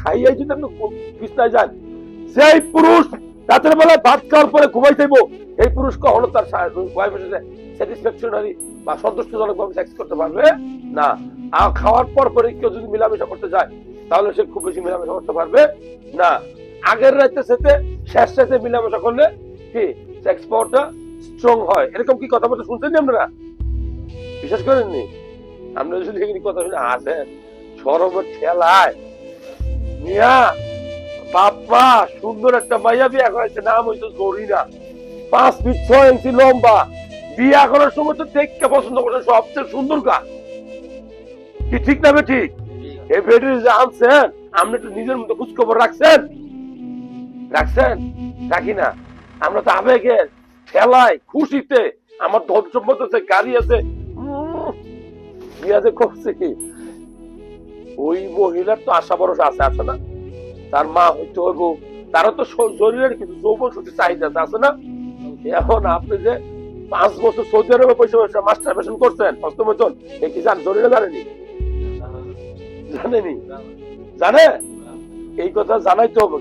খাইয়াই যদি আপনি বিছনায় যান, সেই পুরুষ রাতের বেলায় ভাত খাওয়ার পরে ঘুমাই যাইব, এই পুরুষ কখনো তার ওয়াইফের সাথে স্যাটিসফ্যাকশনারি বা সন্তুষ্টজনক ভাবে সেক্স করতে পারবে না। আর খাওয়ার পর পরে কেউ যদি মিলামেশা করতে যায় তাহলে সে খুব বেশি মিলামেশা করতে পারবে না। আগের রাতে সাথে শেষ রাতে মিলামেশা করলে কি সেক্স পাওয়ারটা স্ট্রং হয়। এরকম কি কথাবার্তা শুনছেন আপনারা? বিশ্বাস করেননি? আপনারা যদি এখানে কথা শুনে আসেন সরবের ঠেলায় মিয়া বাপ্পা সুন্দর একটা মাইয়া বিয়া করেছে, নাম হইতো জরিনা, 5 ফিট 6 ইঞ্চি লম্বা, বিয়া করার সময় তো দেখতে পছন্দ করছে সবচেয়ে সুন্দর গা, কি ঠিক না ঠিক? এই বেডি যে আনছেন আপনি একটু নিজের মতো খোঁজ খবর রাখছেন? রাখি না? আমরা তো আবেগে ঠেলায় খুশিতে আমার ধন সম্পদ আছে, গাড়ি আছে, বিয়া যে করছে কি ওই মহিলার তো আশা ভরসা আছে না? তার মা হইতে হইব, তারও তো শরীরের কিছু যৌবন শক্তি চাহিদা আছে না? এখন আপনি যে 5 বছর সৌদি আরবে পয়সা মাস্টার বেশন করছেন হস্তমৈথুন, এ কি জরুরি জানেনি? জানে এই কথা জানাইতে হবে।